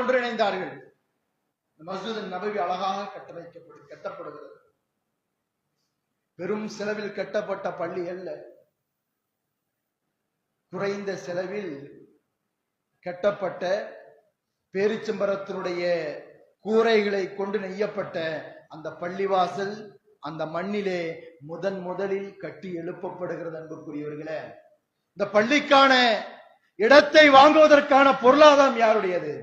ஒன்றிணைந்தார்கள். மஸ்ஜித் நபவி அழகாக கட்டப்படுகிறது. பெரும் செலவில் கட்டப்பட்ட பள்ளி அல்ல, குறைந்த செலவில் கட்டப்பட்ட பேரிச்சம்பரத்தினுடைய கூரைகளை கொண்டு நெய்யப்பட்ட அந்த பள்ளிவாசல் அந்த மண்ணிலே முதலில் கட்டி எழுப்பப்படுகிறது. அன்புக்குரியவர்களே, இந்த பள்ளிக்கான இடத்தை வாங்குவதற்கான பொருளாதாரம் யாருடையது?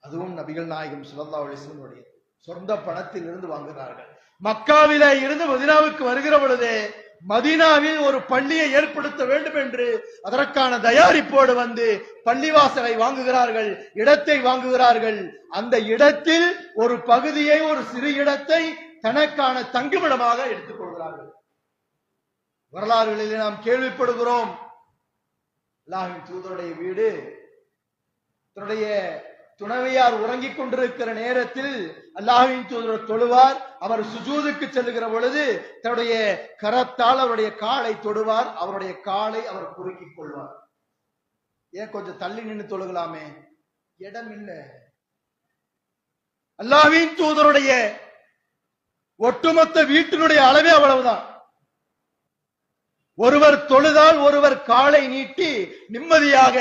அதுவும் நபிகள் நாயகம் ஸல்லல்லாஹு அலைஹி வஸல்லம் சொந்த பணத்தில் இருந்து வாங்குகிறார்கள். மக்காவிலே இருந்து மதீனாவுக்கு வருகிற பொழுது மதீனாவில் ஒரு பள்ளியை ஏற்படுத்த வேண்டும் என்று அதற்கான தயாரிப்போடு வந்து பள்ளிவாசலை வாங்குகிறார்கள், இடத்தை வாங்குகிறார்கள். அந்த இடத்தில் ஒரு பகுதியை, ஒரு சிறு இடத்தை தனக்கான தங்குமிடமாக எடுத்துக் கொள்கிறார்கள். வரலாறுகளிலே நாம் கேள்விப்படுகிறோம், அல்லாஹ்வின் தூதருடைய வீடு, தன்னுடைய துணைவியார் உறங்கிக் கொண்டிருக்கிற நேரத்தில் அல்லாஹ்வின் தூதர் தொழுவார். அவர் சுஜூதுக்கு செல்லுகிற பொழுது தன்னுடைய கரத்தால் அவருடைய காலை தொடுவார், அவருடைய காலை அவர் குறுக்கிக் கொள்வார். ஏன் கொஞ்சம் தள்ளி நின்று தொழுகலாமே, இடம் இல்லை. அல்லாஹ்வின் தூதருடைய ஒட்டுமொத்த வீட்டினுடைய அளவே அவ்வளவுதான். ஒருவர் தொழுதால் ஒருவர் காலை நீட்டி நிம்மதியாக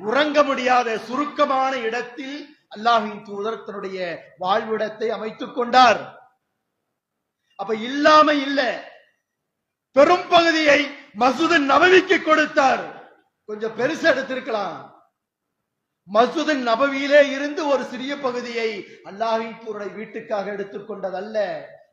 உறங்க முடியாத சுருக்கமான இடத்தில் அல்லாஹ்வின் தூதர் தன்னுடைய வாழ்விடத்தை அமைத்துக் கொண்டார். அப்ப இல்லாம இல்ல, பெரும் பகுதியை மஸ்ஜித் நபவிக்கு கொடுத்தார். கொஞ்சம் பெருசா எடுத்திருக்கலாம். மஸ்ஜித் நபவியிலே இருந்து ஒரு சிறிய பகுதியை அல்லாஹ்வின் தூதருடைய வீட்டுக்காக எடுத்துக்கொண்டதல்ல,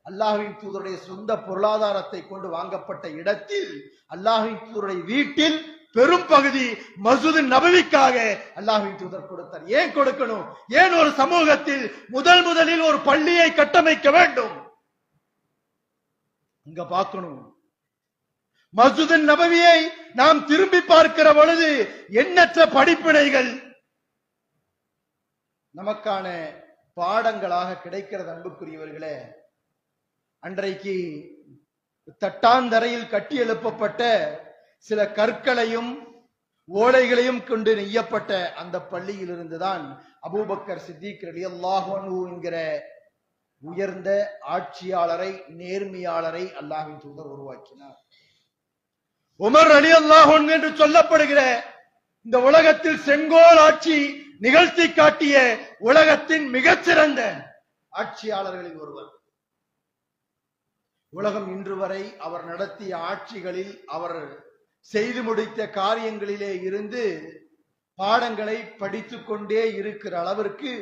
அல்லாஹ்வின் தூதருடைய சொந்த பொருளாதாரத்தை கொண்டு வாங்கப்பட்ட இடத்தில் அல்லாஹ்வின் தூதருடைய வீட்டில் பெரும் பகுதி மஸ்ஜித் நபவிக்காக அல்லாஹ்வின் தூதர் கொடுத்தார். ஏன் கொடுக்கணும்? ஏன் ஒரு சமூகத்தில் முதலில் ஒரு பள்ளியை கட்டமைக்க வேண்டும்? இங்க பார்க்கணும். மஸ்ஜித் நபவியை நாம் திரும்பி பார்க்கிற பொழுது எண்ணற்ற படிப்பினைகள் நமக்கான பாடங்களாக கிடைக்கிறது. அன்புக்குரியவர்களே, அன்றைக்கு தட்டாந்தரையில் கட்டி எழுப்பப்பட்ட சில கற்களையும் ஓலைகளையும் கொண்டு நெய்யப்பட்ட அந்த பள்ளியில் இருந்துதான் அபூபக்கர் சித்திக் ரலியல்லாஹு அன்ஹு என்கிற உயர்ந்த ஆட்சியாளரை, நேர்மையாளரை அல்லாஹ்வின் தூதர் உருவாக்கினார். உமர் ரலியல்லாஹு அன்ஹு என்று சொல்லப்படுகிற இந்த உலகத்தில் செங்கோல் ஆட்சி நிகழ்த்தி காட்டிய உலகத்தின் மிகச்சிறந்த ஆட்சியாளர்களில் ஒருவர். உலகம் இன்று வரை அவர் நடத்திய ஆட்சிகளில், அவர் செய்து முடித்த காரியங்களிலே இருந்து பாடங்களை படித்துக் கொண்டே இருக்கிற அளவிற்கு